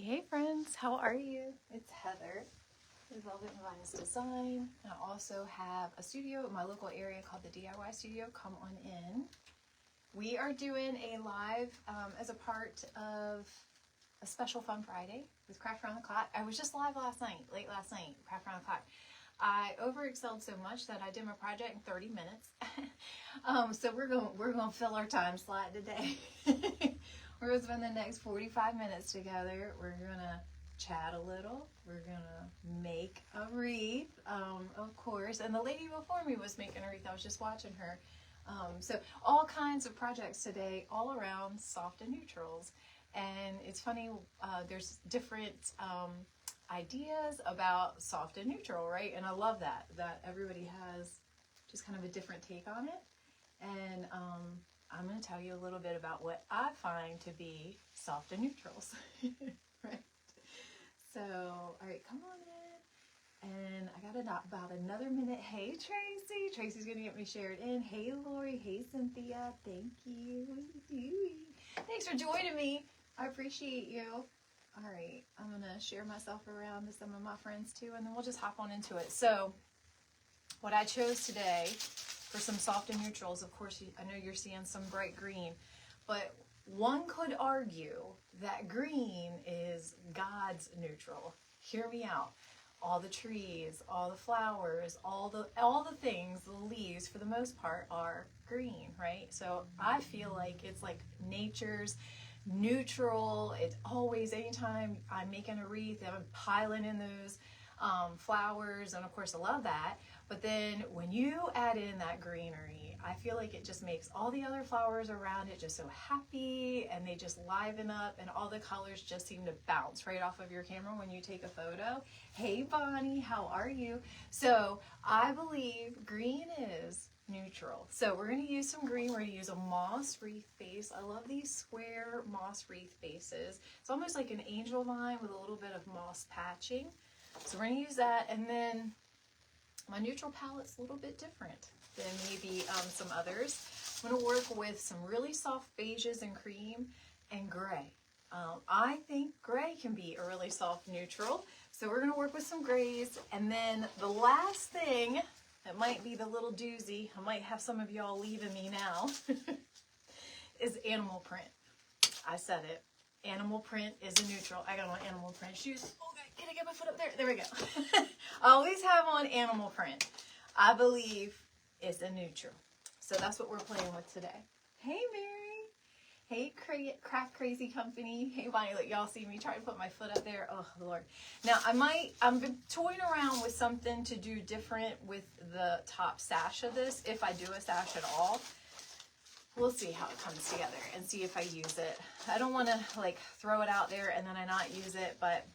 Hey friends, how are you? It's Heather with Velvet and Vines Design. I also have a studio in my local area called the DIY Studio. Come on in. We are doing a live as a part of a special Fun Friday with Craft Around the Clock. I was just live late last night, Craft Around the Clock. I overexcelled so much that I did my project in 30 minutes. So we're gonna fill our time slot today. We're going to spend the next 45 minutes together. We're going to chat a little. We're going to make a wreath, of course. And the lady before me was making a wreath. I was just watching her. So all kinds of projects today, all around soft and neutrals. And it's funny, there's different ideas about soft and neutral, right? And I love that everybody has just kind of a different take on it. And I'm going to tell you a little bit about what I find to be soft and neutrals, right? So, all right, come on in. And I got about another minute. Hey, Tracy. Tracy's going to get me shared in. Hey, Lori. Hey, Cynthia. Thank you. What are you doing? Thanks for joining me. I appreciate you. All right, I'm going to share myself around to some of my friends too, and then we'll just hop on into it. So, what I chose today for some soft and neutrals, of course, I know you're seeing some bright green, but one could argue that green is God's neutral. Hear me out. All the trees, all the flowers, all the things, the leaves, for the most part, are green, right? So I feel like it's like nature's neutral. It's always, anytime I'm making a wreath, I'm piling in those flowers, and of course I love that. But then when you add in that greenery, I feel like it just makes all the other flowers around it just so happy, and they just liven up, and all the colors just seem to bounce right off of your camera when you take a photo. Hey Bonnie, how are you? So I believe green is neutral. So we're going to use some green. We're going to use a moss wreath base. I love these square moss wreath bases. It's almost like an angel vine with a little bit of moss patching. So we're going to use that, and then my neutral palette's a little bit different than maybe some others. I'm going to work with some really soft beiges and cream and gray. I think gray can be a really soft neutral. So we're going to work with some grays. And then the last thing, that might be the little doozy, I might have some of y'all leaving me now, is animal print. I said it. Animal print is a neutral. I got on animal print shoes. Oh, can I get my foot up there? There we go. I always have on animal print. I believe it's a neutral. So that's what we're playing with today. Hey, Mary. Hey, Craft Crazy Company. Hey, Bonnie, let y'all see me try to put my foot up there. Oh, Lord. Now, I'm toying around with something to do different with the top sash of this, if I do a sash at all. We'll see how it comes together and see if I use it. I don't want to like throw it out there and then I not use it, but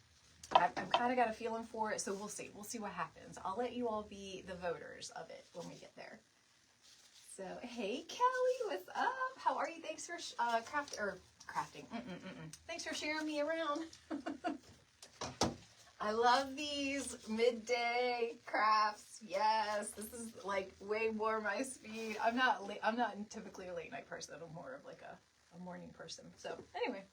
I've kind of got a feeling for it, so we'll see. We'll see what happens. I'll let you all be the voters of it when we get there. So, hey Kelly, what's up? How are you? Thanks for crafting. Thanks for sharing me around. I love these midday crafts. Yes, this is like way more my speed. I'm not typically a late night person. I'm more of like a morning person. So anyway,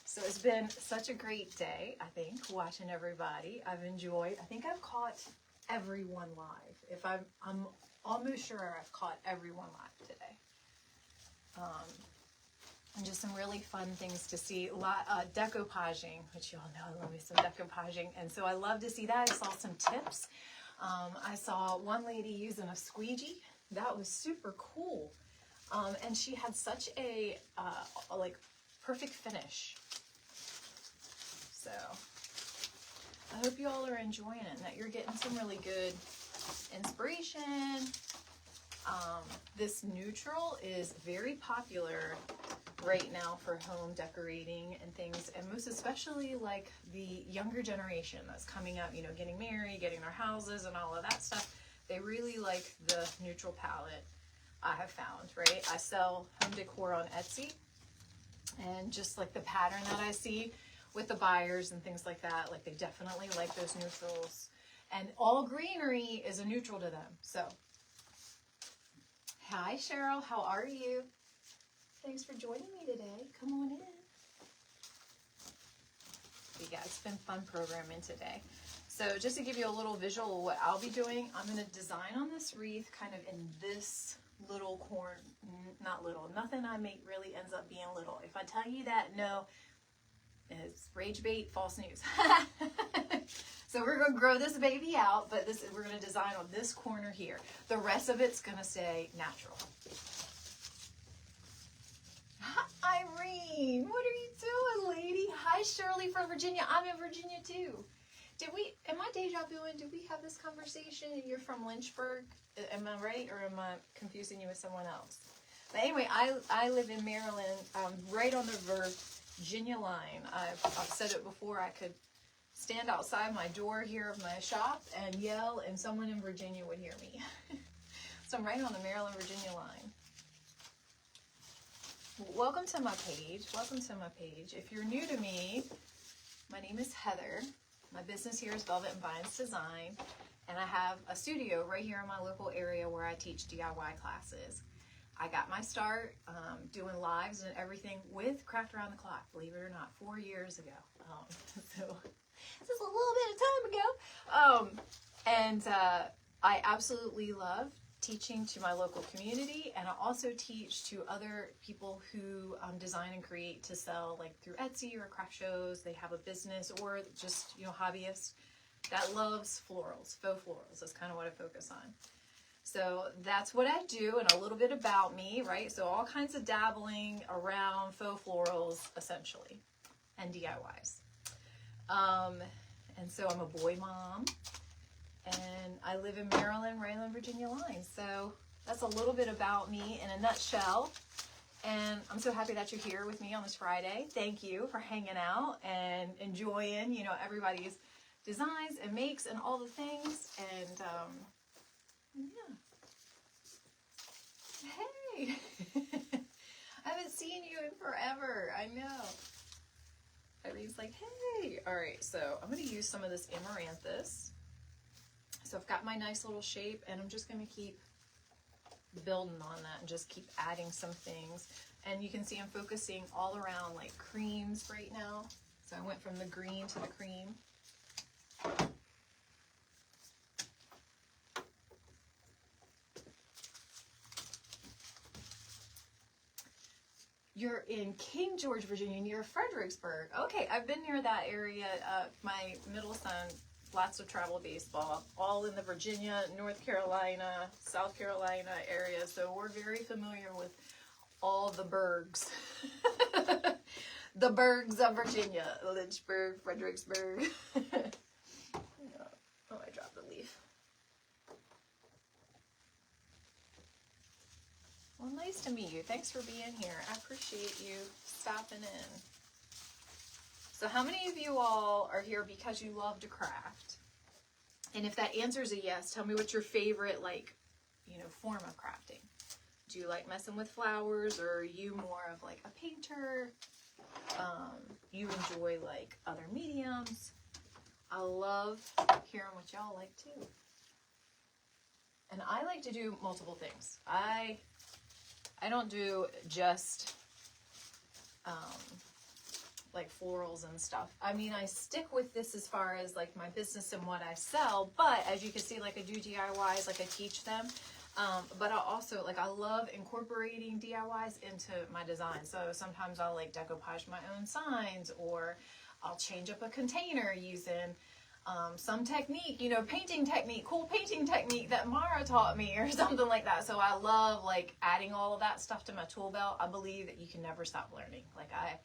so it's been such a great day, I think, watching everybody. I've enjoyed. I think I've caught everyone live. I'm almost sure I've caught everyone live today. And just some really fun things to see. A lot decoupaging, which y'all know I love me some decoupaging, and so I love to see that. I saw some tips. I saw one lady using a squeegee. That was super cool, and she had such a like perfect finish. So I hope you all are enjoying it, and that you're getting some really good inspiration. This neutral is very popular right now for home decorating and things, and most especially like the younger generation that's coming up, you know, getting married, getting their houses and all of that stuff. They really like the neutral palette, I have found, right? I sell home decor on Etsy, and just like the pattern that I see with the buyers and things like that, like they definitely like those neutrals, and all greenery is a neutral to them. So hi Cheryl, how are you? Thanks for joining me today. Come on in. It's been fun programming today. So just to give you a little visual of what I'll be doing, I'm going to design on this wreath kind of in this little corner, not little, nothing I make really ends up being little. If I tell you that, no, it's rage bait, false news. So we're going to grow this baby out, but we're going to design on this corner here. The rest of it's going to stay natural. Hi, Irene. What are you doing, lady? Hi, Shirley from Virginia. I'm in Virginia, too. Am I deja vuing? Did we have this conversation and you're from Lynchburg? Am I right, or am I confusing you with someone else? But anyway, I live in Maryland, right on the Virginia line. I've said it before, I could stand outside my door here of my shop and yell, and someone in Virginia would hear me. So I'm right on the Maryland-Virginia line. Welcome to my page. Welcome to my page. If you're new to me, my name is Heather. My business here is Velvet and Vines Design, and I have a studio right here in my local area where I teach DIY classes. I got my start doing lives and everything with Craft Around the Clock, believe it or not, 4 years ago. So this is a little bit of time ago. And I absolutely love teaching to my local community, and I also teach to other people who design and create to sell, like through Etsy or craft shows. They have a business, or just, you know, hobbyists that loves florals, faux florals. That's kind of what I focus on. So that's what I do, and a little bit about me, right? So all kinds of dabbling around faux florals, essentially, and DIYs. And so I'm a boy mom, and I live in Maryland, Virginia line. So that's a little bit about me in a nutshell. And I'm so happy that you're here with me on this Friday. Thank you for hanging out and enjoying, you know, everybody's designs and makes and all the things. And yeah. Hey, I haven't seen you in forever. I know. Irene's like, hey. All right, so I'm going to use some of this amaranthus. So I've got my nice little shape, and I'm just going to keep building on that and just keep adding some things. And you can see I'm focusing all around like creams right now. So I went from the green to the cream. You're in King George, Virginia, near Fredericksburg. Okay, I've been near that area. My middle son, lots of travel baseball, all in the Virginia, North Carolina, South Carolina area. So we're very familiar with all the burgs. The burgs of Virginia, Lynchburg, Fredericksburg. Oh, I dropped the leaf. Well, nice to meet you. Thanks for being here. I appreciate you stopping in. So how many of you all are here because you love to craft? And if that answer is a yes, tell me what's your favorite, like, you know, form of crafting. Do you like messing with flowers, or are you more of like a painter? You enjoy like other mediums? I love hearing what y'all like too. And I like to do multiple things. I don't do just like florals and stuff. I mean, I stick with this as far as like my business and what I sell, but as you can see, like I do DIYs, like I teach them. But I also, like, I love incorporating DIYs into my design. So sometimes I'll like decoupage my own signs, or I'll change up a container using some technique, you know, painting technique, cool painting technique that Mara taught me or something like that. So I love like adding all of that stuff to my tool belt. I believe that you can never stop learning. Like I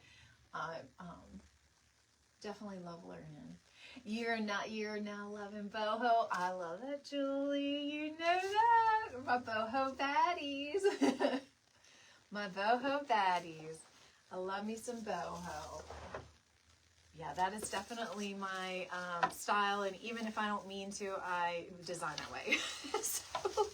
definitely love learning. You're now loving boho. I love that, Julie. You know that. My boho baddies. My boho baddies. I love me some boho. Yeah, that is definitely my style, and even if I don't mean to, I design that way. So,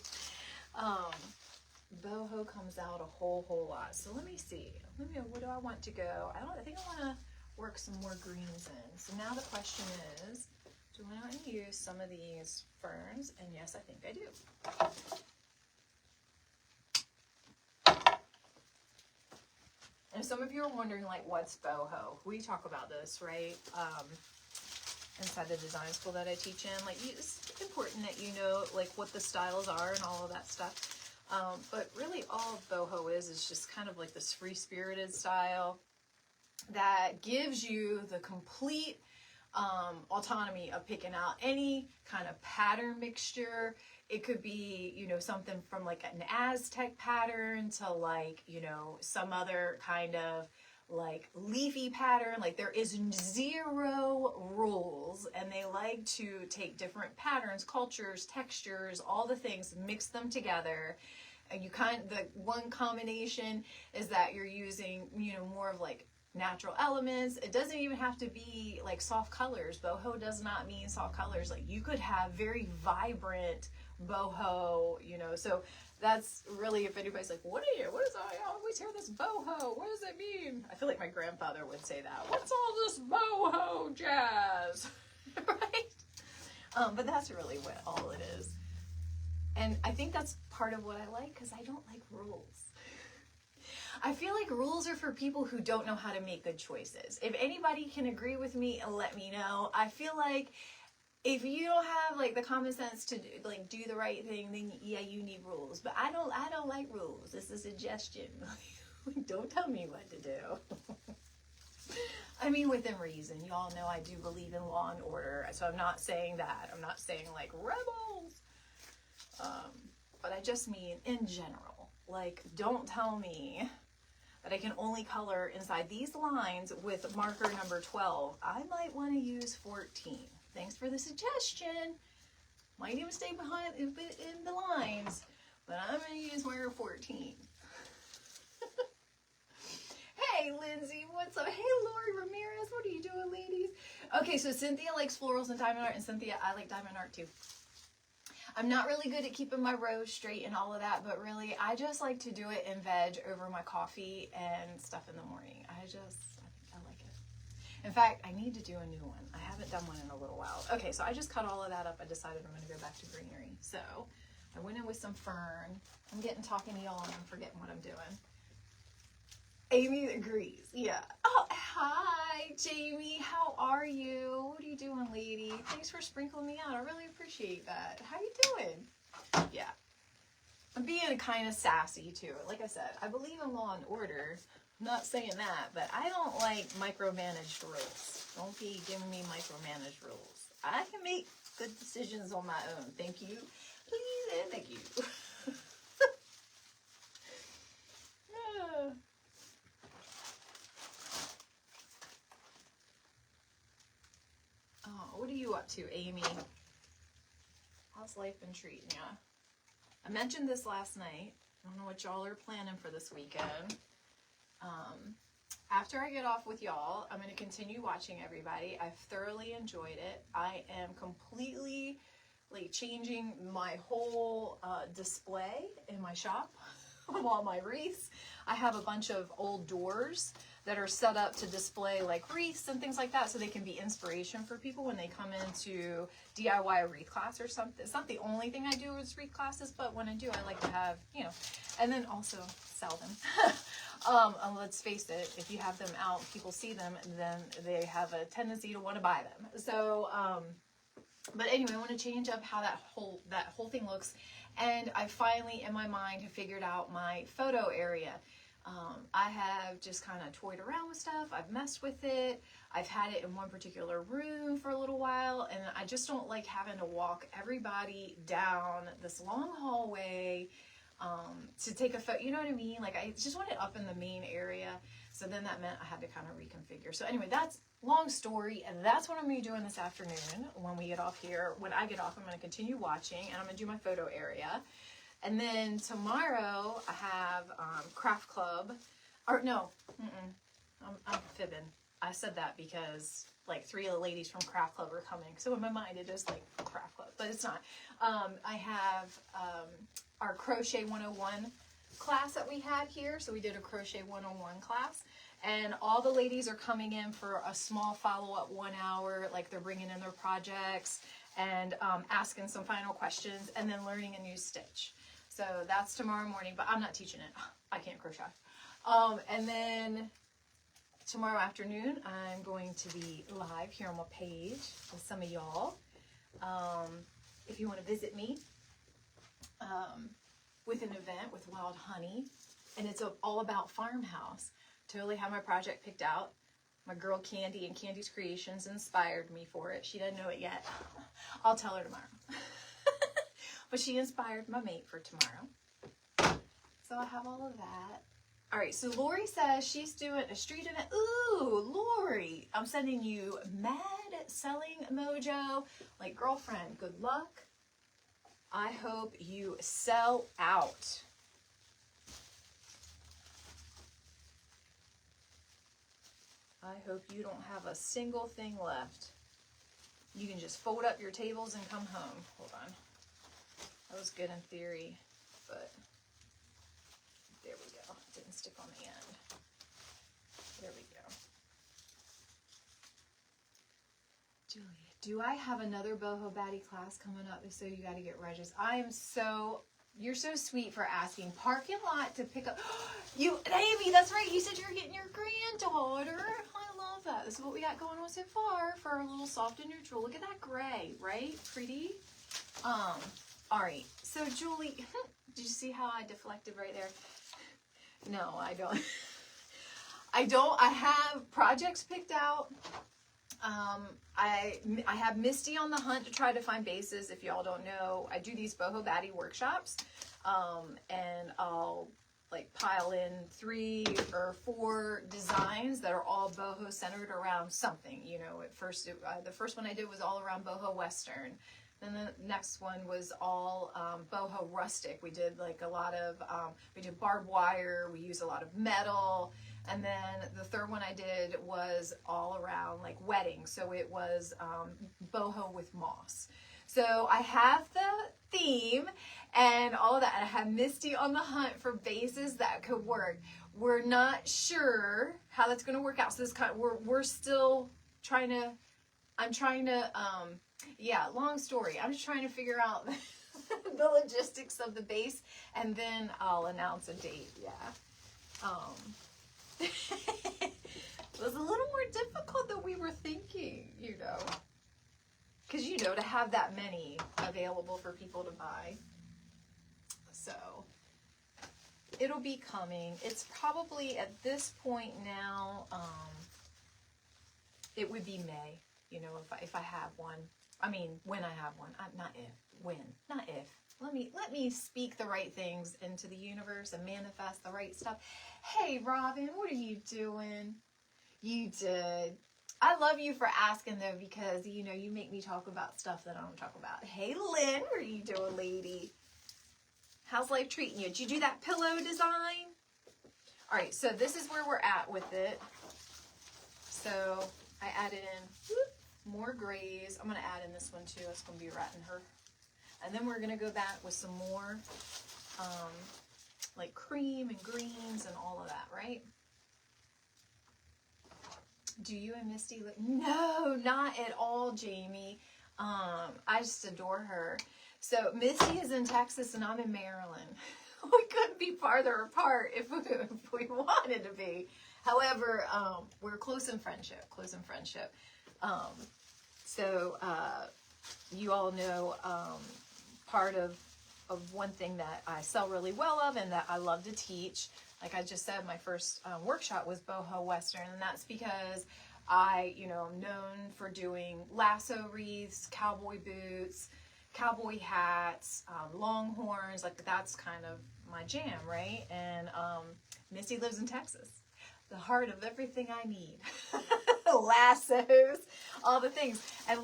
boho comes out a whole lot. So let me see. Where do I want to go? I think I want to work some more greens in. So now the question is, do I want to use some of these ferns? And yes, I think I do. And some of you are wondering, like, what's boho? We talk about this, right? inside the design school that I teach in. Like, it's important that you know, like, what the styles are and all of that stuff. But really all boho is just kind of like this free-spirited style that gives you the complete autonomy of picking out any kind of pattern mixture. It could be, you know, something from like an Aztec pattern to like, you know, some other kind of like leafy pattern. Like, there is 0 rules, and they like to take different patterns, cultures, textures, all the things, mix them together. And the one combination is that you're using, you know, more of like natural elements. It doesn't even have to be like soft colors. Boho does not mean soft colors. Like, you could have very vibrant boho, you know. So that's really, if anybody's like, I always hear this boho, what does it mean? I feel like my grandfather would say that. What's all this boho jazz? Right? But that's really what all it is. And I think that's part of what I like, because I don't like rules. I feel like rules are for people who don't know how to make good choices. If anybody can agree with me and let me know, I feel like if you don't have like the common sense to do the right thing, then yeah, you need rules. But I don't like rules. It's a suggestion. Don't tell me what to do. I mean, within reason. Y'all know I do believe in law and order, so I'm not saying that. I'm not saying like rebels. But I just mean in general. Like, don't tell me that I can only color inside these lines with marker number 12. I might want to use 14. Thanks for the suggestion. Might even stay behind in the lines, but I'm going to use marker 14. Hey, Lindsay, what's up? Hey, Lori Ramirez, what are you doing, ladies? Okay, so Cynthia likes florals and diamond art, and Cynthia, I like diamond art too. I'm not really good at keeping my rows straight and all of that, but really, I just like to do it in veg over my coffee and stuff in the morning. I think I like it. In fact, I need to do a new one. I haven't done one in a little while. Okay, so I just cut all of that up. I decided I'm going to go back to greenery. So I went in with some fern. I'm getting talking to y'all and I'm forgetting what I'm doing. Amy agrees. Yeah. Oh, hi, Jamie. How are you? What are you doing, lady? Thanks for sprinkling me out. I really appreciate that. How you doing? Yeah. I'm being kind of sassy, too. Like I said, I believe in law and order. I'm not saying that, but I don't like micromanaged rules. Don't be giving me micromanaged rules. I can make good decisions on my own. Thank you. Please and thank you. Oh, what are you up to, Amy? How's life been treating ya? I mentioned this last night. I don't know what y'all are planning for this weekend. After I get off with y'all, I'm going to continue watching everybody. I've thoroughly enjoyed it. I am completely like changing my whole display in my shop of all my wreaths. I have a bunch of old doors that are set up to display like wreaths and things like that, so they can be inspiration for people when they come into DIY a wreath class or something. It's not the only thing I do with wreath classes, but when I do, I like to have, you know, and then also sell them. And let's face it, if you have them out, people see them, and then they have a tendency to want to buy them. So, but anyway, I want to change up how that whole thing looks. And I finally, in my mind, have figured out my photo area. I have just kind of toyed around with stuff. I've messed with it. I've had it in one particular room for a little while, and I just don't like having to walk everybody down this long hallway to take a photo. You know what I mean? Like, I just want it up in the main area. So then that meant I had to kind of reconfigure. So anyway, that's long story, and that's what I'm going to be doing this afternoon when we get off here. When I get off, I'm going to continue watching, and I'm going to do my photo area. And then tomorrow I have craft club, or no, I'm fibbing. I said that because like 3 of the ladies from craft club are coming. So in my mind it is like craft club, but it's not. I have our crochet 101 class that we had here. So we did a crochet 101 class. And all the ladies are coming in for a small follow-up 1 hour, like they're bringing in their projects and asking some final questions and then learning a new stitch. So that's tomorrow morning, but I'm not teaching it. I can't crochet. And then tomorrow afternoon, I'm going to be live here on my page with some of y'all. If you want to visit me with an event with Wild Honey, and it's all about farmhouse. Totally have my project picked out. My girl Candy and Candy's Creations inspired me for it. She doesn't know it yet. I'll tell her tomorrow. But she inspired my mate for tomorrow. So I have all of that. All right, so Lori says she's doing a street event. Ooh, Lori, I'm sending you mad selling mojo. Like, girlfriend, good luck. I hope you sell out. I hope you don't have a single thing left. You can just fold up your tables and come home. Hold on. That was good in theory, but there we go. Didn't stick on the end. There we go. Julie, do I have another Boho Baddie class coming up? If so, you got to get registered. You're so sweet for asking. Parking lot to pick up. You, Amy, that's right. You said you were getting your granddaughter. I love that. This is what we got going on so far for our little soft and neutral. Look at that gray, right? Pretty. All right. So, Julie, did you see how I deflected right there? No, I don't. I have projects picked out. I have Misty on the hunt to try to find bases. If y'all don't know, I do these Boho Baddie workshops, and I'll like pile in 3 or 4 designs that are all boho centered around something. You know, at first, the first one I did was all around boho Western. Then the next one was all boho rustic. We did like a lot of, we did barbed wire. We used a lot of metal. And then the third one I did was all around like weddings. So it was boho with moss. So I have the theme and all of that. And I have Misty on the hunt for bases that could work. We're not sure how that's going to work out. So this kind of, we're still trying to, yeah, long story. I'm just trying to figure out the logistics of the base, and then I'll announce a date. Yeah. It was a little more difficult than we were thinking, you know. Because, you know, to have that many available for people to buy. So, it'll be coming. It's probably, at this point now, it would be May, you know, if I have one. I mean, when I have one. Not if. When. Not if. Let me speak the right things into the universe and manifest the right stuff. Hey, Robin, what are you doing? You did. I love you for asking, though, because, you know, you make me talk about stuff that I don't talk about. Hey, Lynn, what are you doing, lady? How's life treating you? Did you do that pillow design? All right, so this is where we're at with it. So I added in more grays. I'm going to add in this one, too. It's going to be ratting her. And then we're going to go back with some more, like cream and greens and all of that, right? Do you and Misty look? No, not at all, Jamie. I just adore her. So Misty is in Texas and I'm in Maryland. We couldn't be farther apart if we wanted to be. However, we're close in friendship. So you all know part of one thing that I sell really well of and that I love to teach. Like I just said, my first workshop was boho Western, and that's because I, you know, I'm known for doing lasso wreaths, cowboy boots, cowboy hats, longhorns. Like that's kind of my jam, right? And Misty lives in Texas, the heart of everything I need. Lassos, all the things. And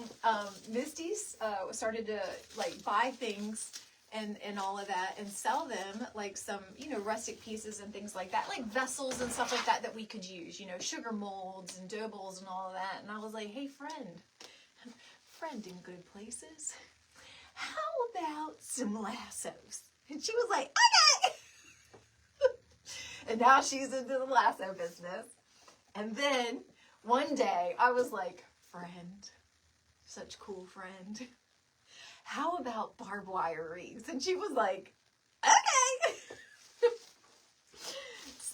Misty's started to like buy things and all of that and sell them, like some, you know, rustic pieces and things like that, like vessels and stuff like that that we could use, you know, sugar molds and dough bowls and all of that. And I was like, hey, friend in good places, how about some lassos? And she was like, okay. And now she's into the lasso business. And then one day I was like, friend, such cool friend, how about barbed wire wreaths? And she was like, okay.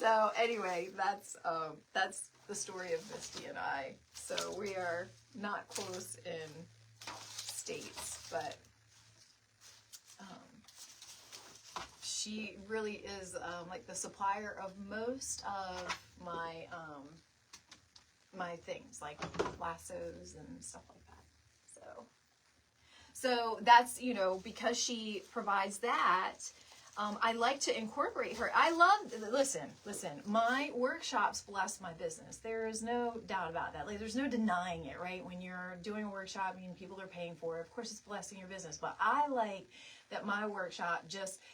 So anyway, that's the story of Misty and I. So we are not close in states, but she really is like the supplier of most of my my things, like lassos and stuff like that. So that's, you know, because she provides that. I like to incorporate her. I love, listen, my workshops bless my business. There is no doubt about that. Like, there's no denying it, right? When you're doing a workshop and people are paying for it, of course it's blessing your business. But I like that my workshop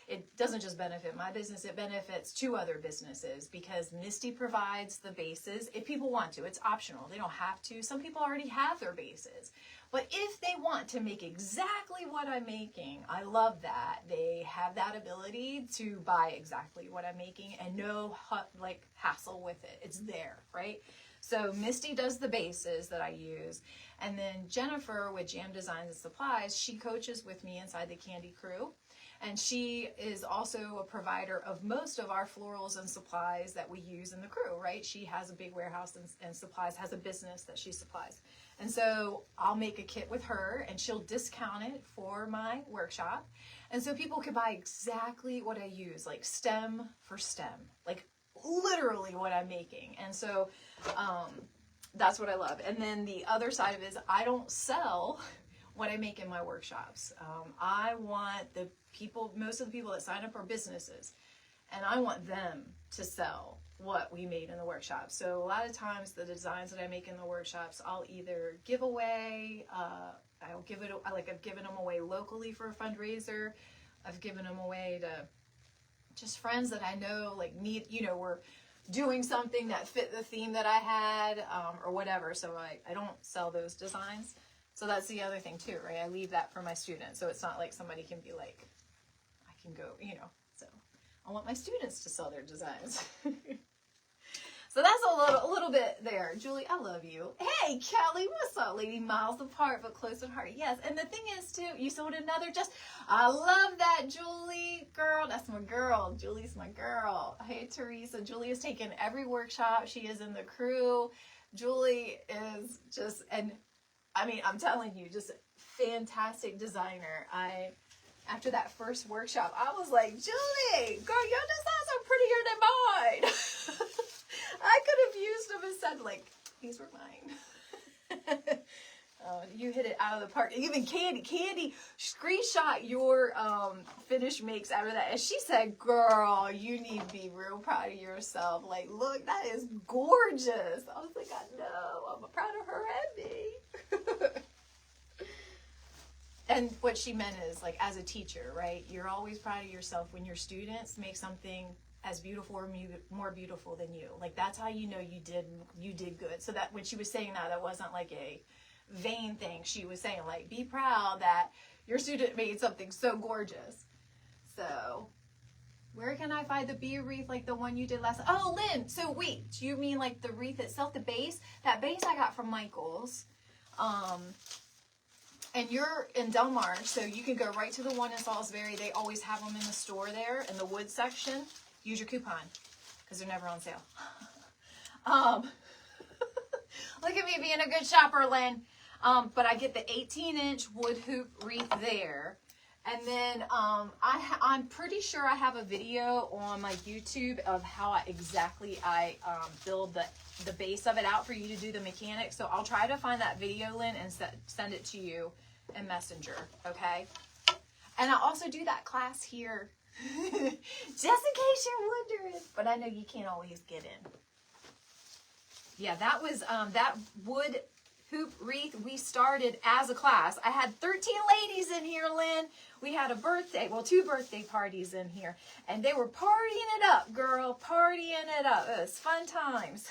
it doesn't just benefit my business, it benefits 2 other businesses, because Misty provides the bases if people want to. It's optional. They don't have to. Some people already have their bases. But if they want to make exactly what I'm making, I love that. They have that ability to buy exactly what I'm making and no like hassle with it. It's there, right? So Misty does the bases that I use. And then Jennifer with Jam Designs and Supplies, she coaches with me inside the Candy Crew. And she is also a provider of most of our florals and supplies that we use in the crew, right? She has a big warehouse and supplies, has a business that she supplies. And so I'll make a kit with her and she'll discount it for my workshop. And so people can buy exactly what I use, like stem for stem, like literally what I'm making. And so that's what I love. And then the other side of it is I don't sell what I make in my workshops. I want the people, most of the people that sign up are businesses, and I want them to sell what we made in the workshop. So a lot of times the designs that I make in the workshops, I'll either give away, I've given them away locally for a fundraiser. I've given them away to just friends that I know, like need, you know, were doing something that fit the theme that I had, or whatever. So I don't sell those designs. So that's the other thing too, right? I leave that for my students. So it's not like somebody can be like, I can go, you know. So I want my students to sell their designs. So that's a little bit there. Julie, I love you. Hey, Kelly, what's up, lady? Miles apart, but close at heart. Yes, and the thing is, too, you sold another I love that, Julie. Girl, that's my girl. Julie's my girl. Hey, Teresa. Julie has taken every workshop. She is in the crew. Julie is just, and I mean, I'm telling you, just fantastic designer. After that first workshop, I was like, Julie, girl, your designs are prettier than mine. I could have used them and said, like, these were mine. You hit it out of the park. Even Candy screenshot your finished makes after that. And she said, girl, you need to be real proud of yourself. Like, look, that is gorgeous. I was like, I know. I'm proud of her and me. And what she meant is, like, as a teacher, right? You're always proud of yourself when your students make something as beautiful or more beautiful than you. Like, that's how you know you did good. So that when she was saying that wasn't like a vain thing. She was saying, like, be proud that your student made something so gorgeous. So where can I find the bee wreath like the one you did last? Oh, Lynn, so wait, do you mean like the wreath itself, the base? That base I got from Michael's. And you're in Del Mar, so you can go right to the one in Salisbury. They always have them in the store there in the wood section. Use your coupon because they're never on sale. Look at me being a good shopper, Lynn. But I get the 18-inch wood hoop wreath there. And then I'm pretty sure I have a video on my YouTube of how I build the base of it out for you to do the mechanics. So I'll try to find that video, Lynn, and send it to you in Messenger, okay? And I also do that class here, just in case you're wondering. But I know you can't always get in. Yeah, that was that wood hoop wreath we started as a class. I had 13 ladies in here, Lynn. We had two birthday parties in here, and they were partying it up, girl, partying it up. It was fun times.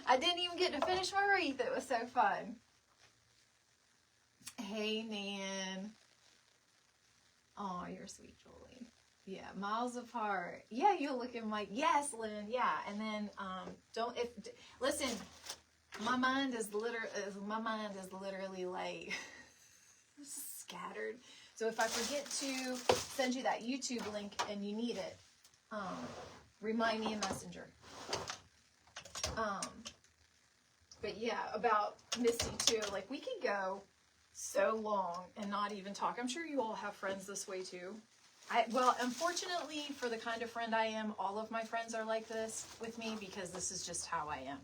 I didn't even get to finish my wreath. It was so fun. Hey, Nan. Oh, you're sweet, Julie. Yeah, miles apart. Yeah, you're looking like, yes, Lynn. Yeah, and then listen. My mind is literally like scattered. So if I forget to send you that YouTube link and you need it, Remind me in Messenger. But yeah, about Misty too. Like, we could go so long and not even talk. I'm sure you all have friends this way too. Well, unfortunately, for the kind of friend I am, all of my friends are like this with me because this is just how I am.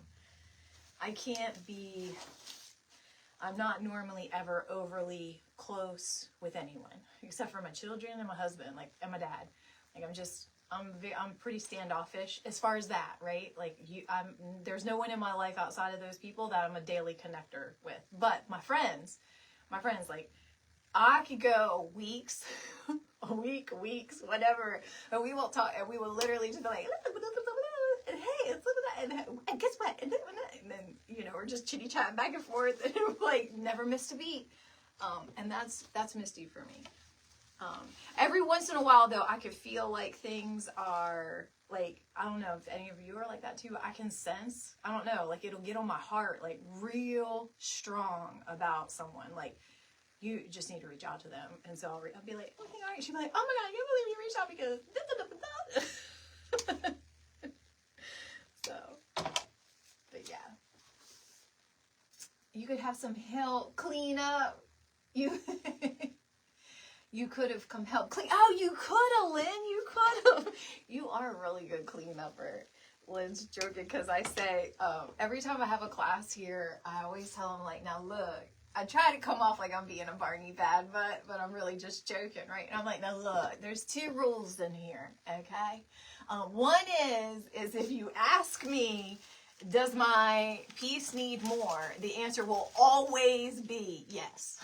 I'm not normally ever overly close with anyone, except for my children and my husband, like, and my dad. Like, I'm pretty standoffish as far as that, right? Like, there's no one in my life outside of those people that I'm a daily connector with. But my friends, like, I could go weeks, weeks, whatever, and we won't talk, and we will literally just be like, and hey, and guess what? And then, you know, we're just chitty chatting back and forth, and like, never missed a beat. And that's Misty for me. Every once in a while, though, I could feel like things are, like, I don't know if any of you are like that too, I can sense, I don't know, like, it'll get on my heart, like, real strong about someone, like, you just need to reach out to them. And so I'll be like, okay, all right. She'll be like, oh my God, I can't believe you reached out because so, but yeah. You could have some help clean up. You could have come help clean. Oh, you could have, Lynn. You could have. You are a really good cleanupper. Lynn's joking because I say, every time I have a class here, I always tell them, like, now look, I try to come off like I'm being a Barney bad, but I'm really just joking, right? And I'm like, now look, there's 2 rules in here, okay? One is if you ask me, does my piece need more? The answer will always be yes.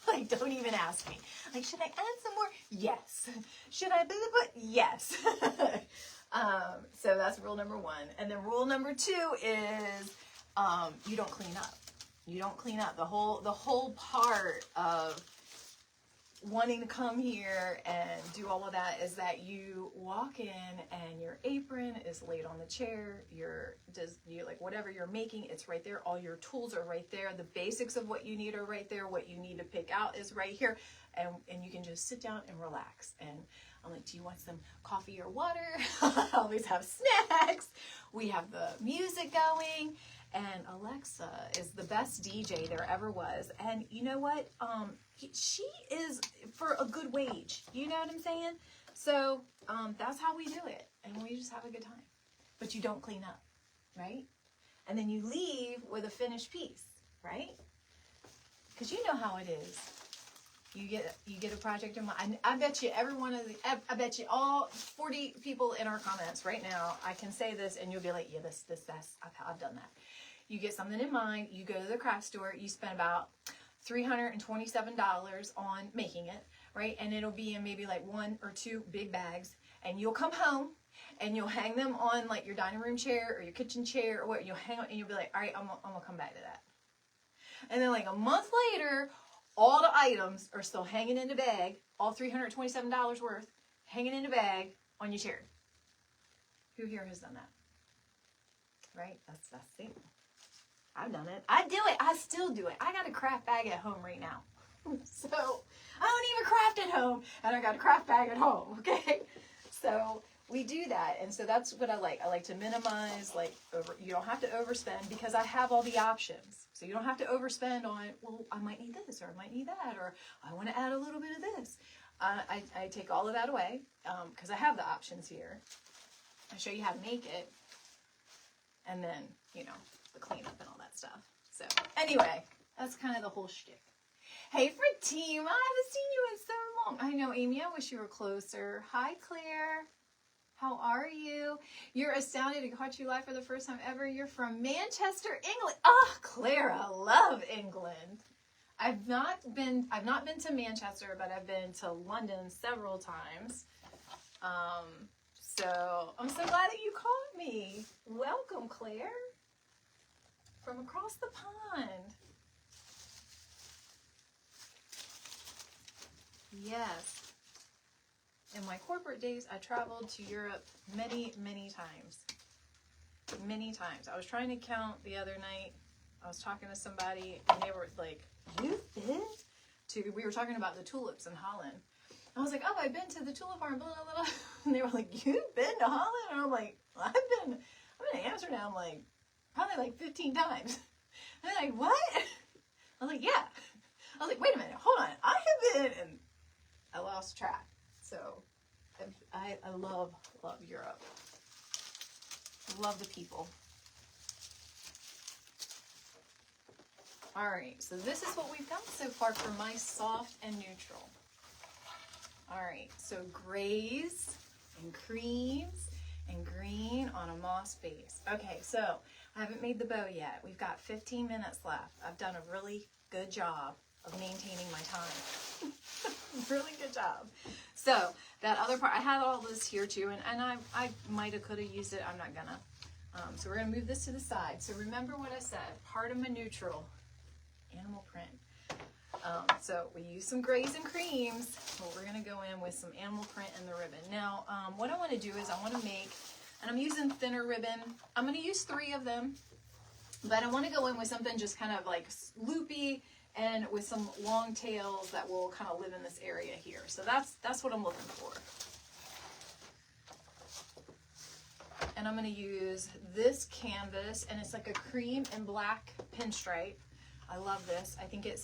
Like, don't even ask me. Like, should I add some more? Yes. Should I blah, blah, blah? Yes. So that's rule number 1. And then rule number 2 is you don't clean up. You don't clean up. The whole part of wanting to come here and do all of that is that you walk in and your apron is laid on the chair. You like, whatever you're making, it's right there. All your tools are right there. The basics of what you need are right there. What you need to pick out is right here. And you can just sit down and relax. And I'm like, do you want some coffee or water? I always have snacks. We have the music going. And Alexa is the best DJ there ever was. And you know what? She is for a good wage. You know what I'm saying? So that's how we do it. And we just have a good time. But you don't clean up, right? And then you leave with a finished piece, right? Because you know how it is. You get a project in mind. I bet you I bet you all 40 people in our comments right now, I can say this and you'll be like, yeah, this, I've done that. You get something in mind, you go to the craft store, you spend about $327 on making it, right? And it'll be in maybe like 1 or 2 big bags, and you'll come home and you'll hang them on like your dining room chair or your kitchen chair or what, you'll hang on and you'll be like, all right, I'm gonna come back to that. And then like a month later, all the items are still hanging in the bag, all $327 worth, hanging in a bag on your chair. Who here has done that? Right? That's it. I've done it. I do it. I still do it. I got a craft bag at home right now. So I don't even craft at home, and I got a craft bag at home, okay? So we do that, and so that's what I like. I like to minimize, like, you don't have to overspend because I have all the options. So you don't have to overspend on, well, I might need this, or I might need that, or I want to add a little bit of this. I take all of that away because I have the options here. I show you how to make it, and then, you know, the cleanup and all that stuff. So anyway, that's kind of the whole shtick. Hey, Fatima, I haven't seen you in so long. I know, Amy, I wish you were closer. Hi, Claire. How are you? You're astounded to catch you live for the first time ever. You're from Manchester, England. Oh, Claire, I love England. I've not been to Manchester, but I've been to London several times. So I'm so glad that you called me. Welcome, Claire. From across the pond. Yes. In my corporate days, I traveled to Europe many, many times. Many times. I was trying to count the other night. I was talking to somebody, and they were like, you've been to, we were talking about the tulips in Holland. I was like, oh, I've been to the tulip farm, blah, blah, blah. And they were like, you've been to Holland? And I'm like, I've been to Amsterdam like probably like 15 times. And they're like, what? I was like, yeah. I was like, wait a minute, hold on. I have been, and I lost track. So I love Europe. Love the people. All right, so this is what we've done so far for my soft and neutral. All right, so grays and creams and green on a moss base. Okay, so I haven't made the bow yet. We've got 15 minutes left. I've done a really good job of maintaining my time. Really good job. So that other part, I had all this here too, and I might have could have used it. I'm not gonna. So we're gonna move this to the side. So remember what I said, part of my neutral, animal print. So we use some grays and creams, but we're gonna go in with some animal print and the ribbon. Now, what I wanna do is I wanna make, and I'm using thinner ribbon. I'm gonna use 3 of them, but I wanna go in with something just kind of like loopy and with some long tails that will kind of live in this area here. So that's what I'm looking for. And I'm gonna use this canvas, and it's like a cream and black pinstripe. I love this. I think it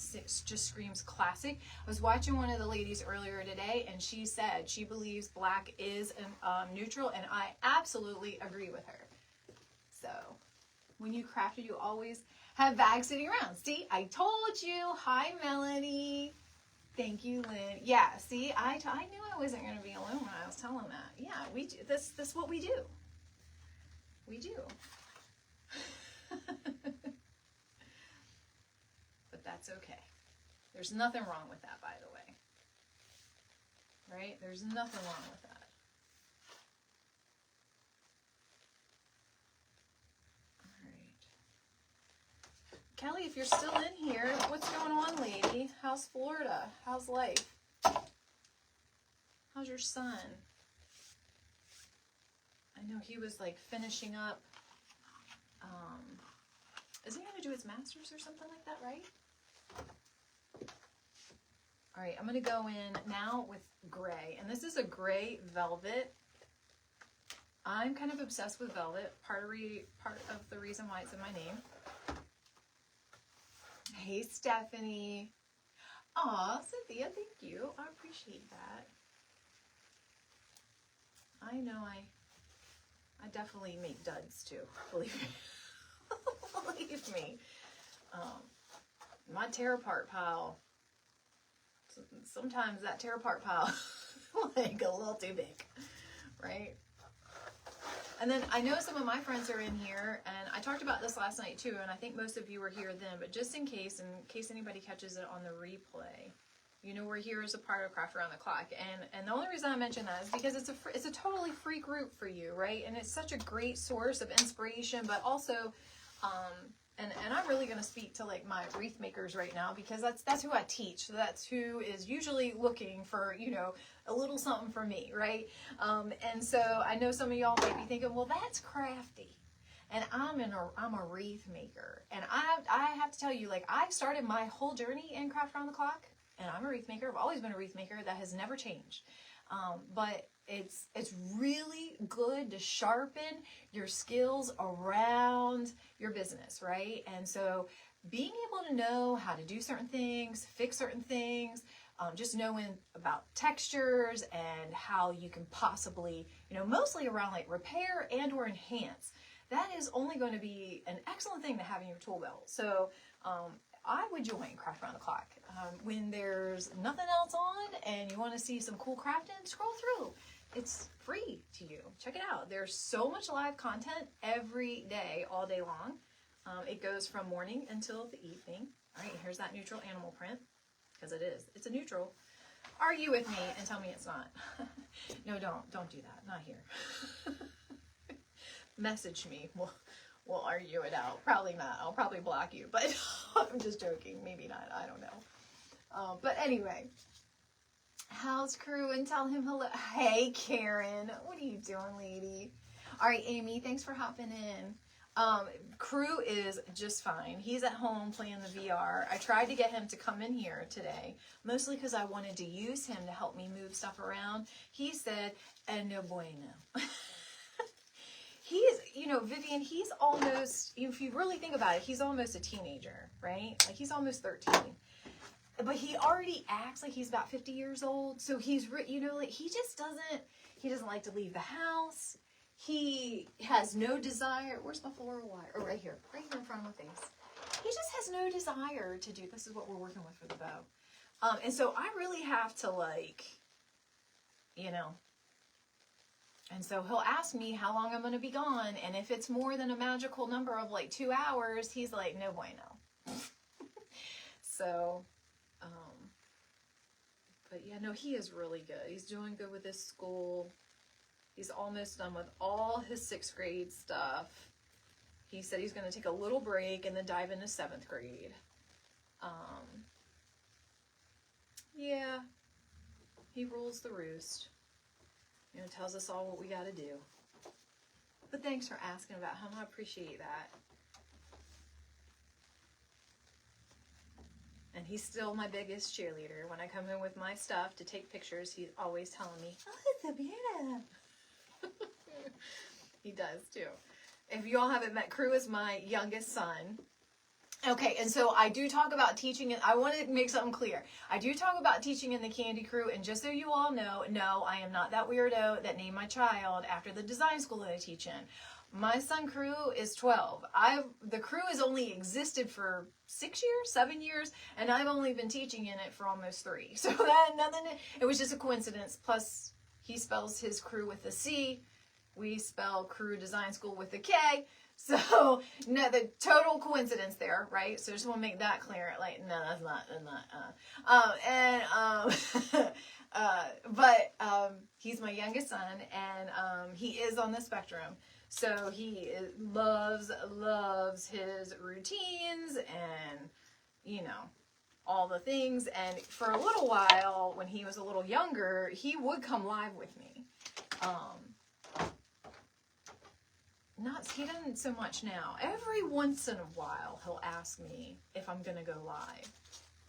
just screams classic. I was watching one of the ladies earlier today, and she said she believes black is neutral, and I absolutely agree with her. So when you craft it, you always have bags sitting around. See, I told you. Hi, Melanie. Thank you, Lynn. Yeah, see, I knew I wasn't going to be alone when I was telling that. Yeah, we do. That's what we do. We do. But that's okay. There's nothing wrong with that, by the way. Right? There's nothing wrong with that. Kelly, if you're still in here, what's going on, lady? How's Florida? How's life? How's your son? I know he was like finishing up. Is he going to do his master's or something like that, right? All right, I'm going to go in now with gray. And this is a gray velvet. I'm kind of obsessed with velvet. Part of the reason why it's in my name. Hey, Stephanie. Aw, Cynthia, thank you. I appreciate that. I know I definitely make duds too, believe me. Believe me. My tear apart pile, sometimes that tear apart pile like a little too big, right? And then I know some of my friends are in here, and I talked about this last night too, and I think most of you were here then, but just in case anybody catches it on the replay, you know, we're here as a part of Craft Around the Clock. And the only reason I mention that is because it's a totally free group for you, right? And it's such a great source of inspiration, but also, and I'm really going to speak to like my wreath makers right now, because that's who I teach. So that's who is usually looking for, you know, a little something for me, right? And so I know some of y'all might be thinking, well, that's crafty. And I'm a wreath maker. And I have to tell you, like, I started my whole journey in Craft Around the Clock, and I'm a wreath maker. I've always been a wreath maker. That has never changed. But it's really good to sharpen your skills around your business, right? And so being able to know how to do certain things, fix certain things, just knowing about textures and how you can possibly, you know, mostly around like repair and or enhance, that is only going to be an excellent thing to have in your tool belt. So I would join Craft Around the Clock. When there's nothing else on and you want to see some cool crafting, scroll through. It's free to you. Check it out. There's so much live content every day, all day long. It goes from morning until the evening. All right, here's that neutral animal print, because it is. It's a neutral. Argue with me and tell me it's not. No, don't do that. Not here. Message me. We'll argue it out. Probably not. I'll probably block you, but I'm just joking. Maybe not. I don't know. But anyway, how's crew? And tell him hello. Hey, Karen. What are you doing, lady? All right, Amy, thanks for hopping in. Crew is just fine. He's at home playing the VR. I tried to get him to come in here today, mostly because I wanted to use him to help me move stuff around. He said, no bueno. He's, you know, Vivian, he's almost, if you really think about it, he's almost a teenager, right? Like, he's almost 13. But he already acts like he's about 50 years old. So he's, you know, like, he doesn't like to leave the house. He has no desire. Where's my floral wire? Oh, right here in front of my face. He just has no desire to do, this is what we're working with for the bow. And so I really have to, like, you know, and so he'll ask me how long I'm going to be gone. And if it's more than a magical number of like 2 hours, he's like, no bueno. So, but yeah, no, he is really good. He's doing good with his school. He's almost done with all his 6th grade stuff. He said he's going to take a little break and then dive into 7th grade. Yeah, he rules the roost. You know, tells us all what we got to do. But thanks for asking about him. I appreciate that. And he's still my biggest cheerleader. When I come in with my stuff to take pictures, he's always telling me, oh, it's a beautiful. He does too. If you all haven't met, Crew is my youngest son. Okay, and so I do talk about teaching, and I want to make something clear. I do talk about teaching in the Candy Crew, and just so you all know, no, I am not that weirdo that named my child after the design school that I teach in. My son Crew is 12. The Crew has only existed for 7 years, and I've only been teaching in it for almost 3. So it was just a coincidence. Plus, he spells his Crew with a C. We spell Crew Design School with a K. So, no, the total coincidence there, right? So, just want to make that clear. Like, no, that's not. But he's my youngest son, and he is on the spectrum. So, he loves his routines and, you know, all the things. And for a little while, when he was a little younger, he would come live with me. He doesn't so much now. Every once in a while, he'll ask me if I'm going to go live.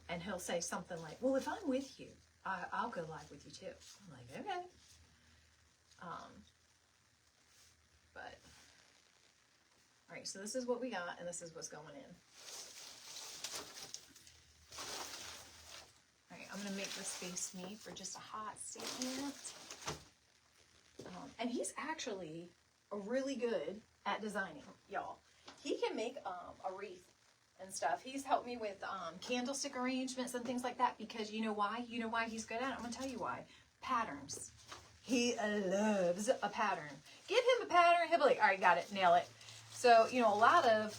And he'll say something like, well, if I'm with you, I'll go live with you too. I'm like, okay. But, all right, so this is what we got, and this is what's going in. All right, I'm going to make this face me for just a hot second. And he's actually really good at designing, y'all. He can make a wreath and stuff. He's helped me with candlestick arrangements and things like that because you know why? You know why he's good at it? I'm going to tell you why. Patterns. He loves a pattern. Give him a pattern, he'll be like, all right, got it, nail it. So, you know, a lot of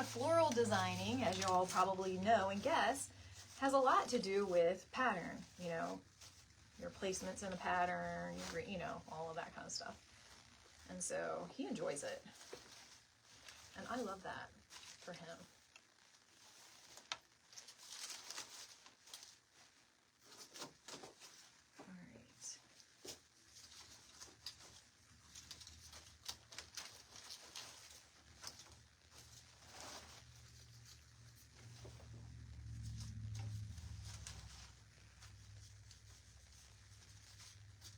floral designing, as you all probably know and guess, has a lot to do with pattern, you know, your placements in a pattern, you know, all of that kind of stuff. And so he enjoys it. And I love that for him. All right.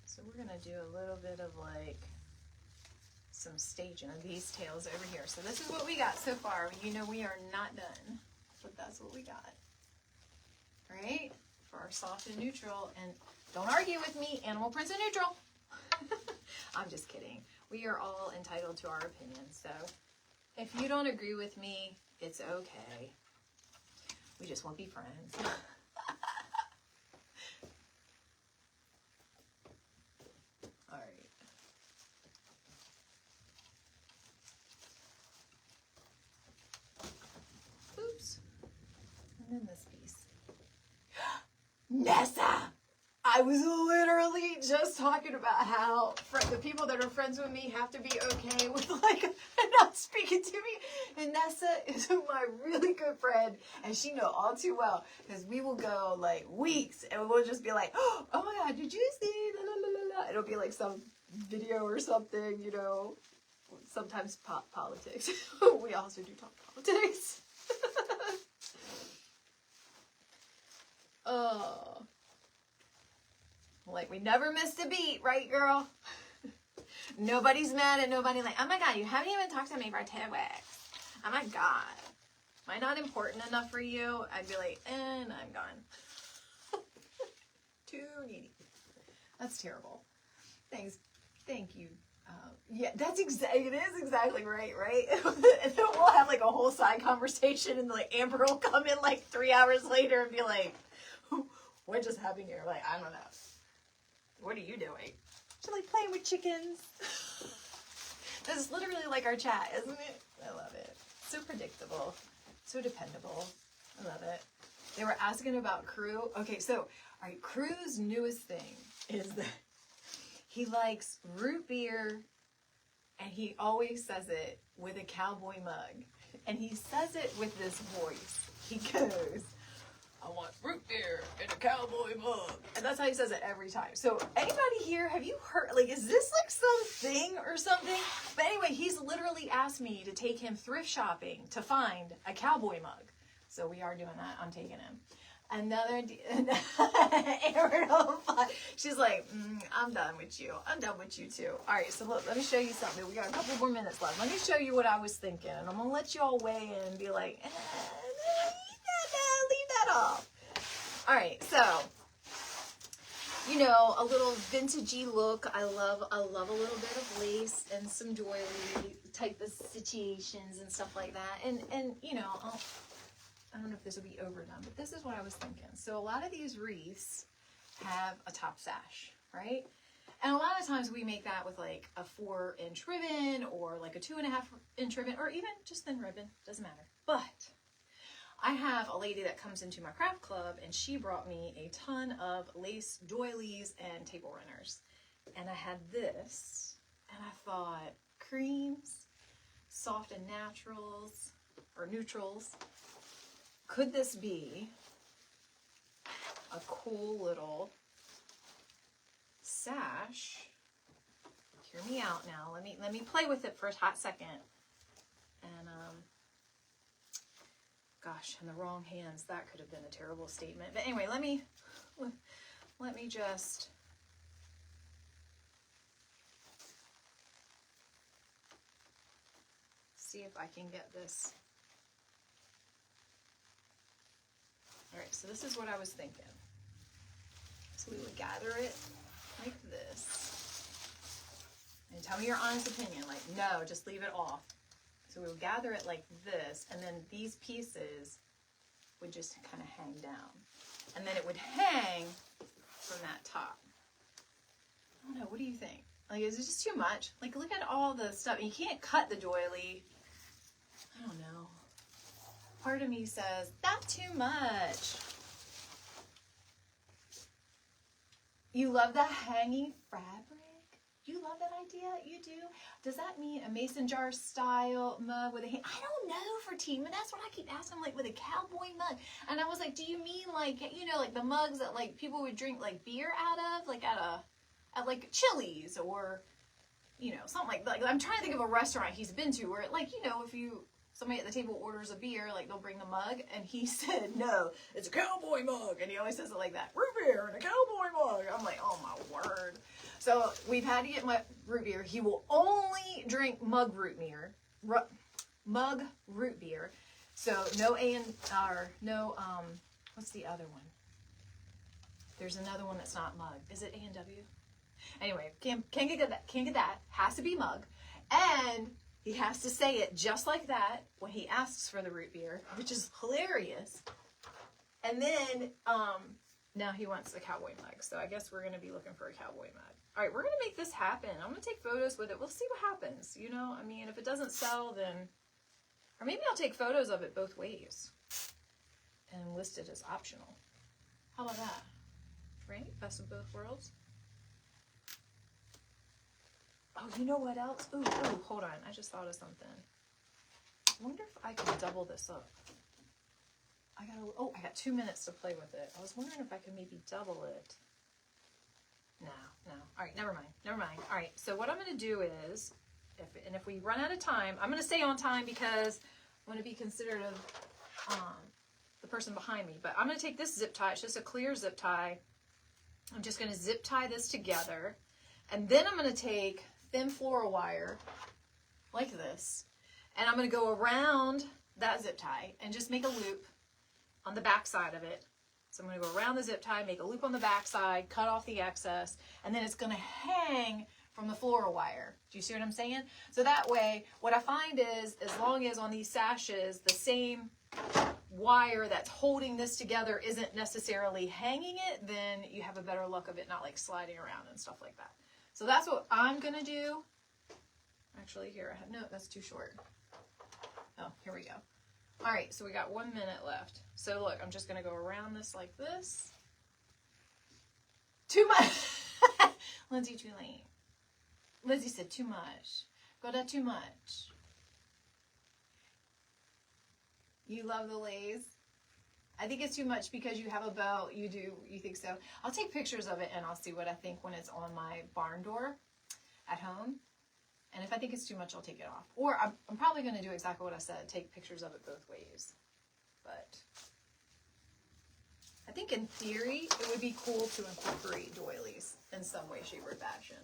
So we're going to do a little bit of like some staging of these tails over here. So this is what we got so far. You know we are not done, but that's what we got. Right? For our soft and neutral. And don't argue with me, animal prints are neutral. I'm just kidding. We are all entitled to our opinions. So if you don't agree with me, it's okay. We just won't be friends. All right. Oops. And then this piece. Nessa! I was literally just talking about how the people that are friends with me have to be okay with like not speaking to me. And Nessa is my really good friend, and she know all too well because we will go like weeks, and we'll just be like, oh my God, did you see? La, la, la, la. It'll be like some video or something, you know. sometimes politics. We also do talk politics. Oh. Like, we never missed a beat, right, girl? Nobody's mad at nobody. Like, oh my God, you haven't even talked to me for 2 weeks. Oh my God. Am I not important enough for you? I'd be like, and I'm gone. Too needy. That's terrible. Thanks. Thank you. Yeah, that's it is exactly right? And then we'll have like a whole side conversation, and like Amber will come in like 3 hours later and be like, what just happened here? Like, I don't know. What are you doing? She's like playing with chickens. This is literally like our chat, isn't it? I love it. So predictable. So dependable. I love it. They were asking about Crew. Okay, so, all right, Crew's newest thing is that he likes root beer, and he always says it with a cowboy mug. And he says it with this voice. He goes, I want root beer in a cowboy mug. And that's how he says it every time. So anybody here, have you heard, like, is this like something or something? But anyway, he's literally asked me to take him thrift shopping to find a cowboy mug. So we are doing that. I'm taking him. Another, she's like, I'm done with you. I'm done with you too. All right, so look, let me show you something. We got a couple more minutes left. Let me show you what I was thinking. And I'm going to let you all weigh in and be like, leave that off. All right, so, you know, a little vintagey look. I love a little bit of lace and some doily type of situations and stuff like that. And you know, I don't know if this will be overdone, but this is what I was thinking. So a lot of these wreaths have a top sash, right? And a lot of times we make that with like a 4-inch ribbon or like a 2.5-inch ribbon or even just thin ribbon, doesn't matter. But I have a lady that comes into my craft club, and she brought me a ton of lace doilies and table runners. And I had this, and I thought, creams, soft and naturals, or neutrals, could this be a cool little sash? Hear me out now. Let me play with it for a hot second. And gosh, in the wrong hands, that could have been a terrible statement. But anyway, let me just see if I can get this. All right, so this is what I was thinking. So we would gather it like this. And tell me your honest opinion. Like, no, just leave it off. So we would gather it like this, and then these pieces would just kind of hang down. And then it would hang from that top. I don't know, what do you think? Like, is it just too much? Like, look at all the stuff. You can't cut the doily. I don't know. Part of me says, that's too much. You love the hanging fabric? You love that idea? You do? Does that mean a mason jar style mug with a hand? I don't know, Fatima. That's what I keep asking, like with a cowboy mug. And I was like, do you mean like, you know, like the mugs that like people would drink like beer out of, like at like Chili's or, you know, something like that. Like, I'm trying to think of a restaurant he's been to where, like, you know, if somebody at the table orders a beer, like they'll bring the mug, and he said, no, it's a cowboy mug. And he always says it like that, root beer and a cowboy mug. I'm like, oh my word. So we've had to get my root beer. He will only drink mug root beer. So no what's the other one? There's another one that's not mug. Is it A&W? Anyway, can't get that. Has to be mug. And he has to say it just like that when he asks for the root beer, which is hilarious. And then now he wants a cowboy mug. So I guess we're going to be looking for a cowboy mug. All right, we're going to make this happen. I'm going to take photos with it. We'll see what happens. You know, I mean, if it doesn't sell, then, or maybe I'll take photos of it both ways and list it as optional. How about that? Right? Best of both worlds. Oh, you know what else? Ooh, hold on. I just thought of something. I wonder if I can double this up. I got 2 minutes to play with it. I was wondering if I could maybe double it. No. All right, never mind. All right, so what I'm going to do is And if we run out of time, I'm going to stay on time because I want to be considerate of the person behind me. But I'm going to take this zip tie. It's just a clear zip tie. I'm just going to zip tie this together. And then I'm going to take thin floral wire like this. And I'm going to go around that zip tie and just make a loop on the back side of it. So I'm going to go around the zip tie, make a loop on the back side, cut off the excess, and then it's going to hang from the floral wire. Do you see what I'm saying? So that way, what I find is, as long as on these sashes, the same wire that's holding this together isn't necessarily hanging it, then you have a better look of it not like sliding around and stuff like that. So that's what I'm going to do. Actually, here, no, that's too short. Oh, here we go. All right, so we got 1 minute left. So look, I'm just going to go around this like this. Too much. Lindsay, too late. Lizzie said too much. Go that too much. You love the lace. I think it's too much because you have a bow. You do. You think so? I'll take pictures of it and I'll see what I think when it's on my barn door at home. And if I think it's too much, I'll take it off. Or I'm probably going to do exactly what I said, take pictures of it both ways. But I think in theory, it would be cool to incorporate doilies in some way, shape, or fashion.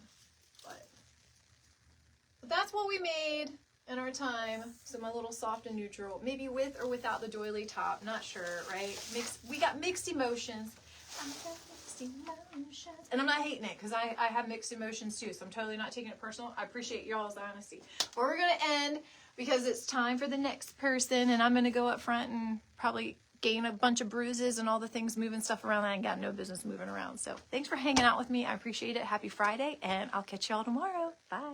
But that's what we made in our time. So my little soft and neutral, maybe with or without the doily top, not sure, right? We got mixed emotions. And I'm not hating it because I have mixed emotions too, so I'm totally not taking it personal. I appreciate y'all's honesty. But we're going to end because it's time for the next person, and I'm going to go up front and probably gain a bunch of bruises and all the things moving stuff around that I ain't got no business moving around. So thanks for hanging out with me. I appreciate it. Happy Friday, and I'll catch y'all tomorrow. Bye.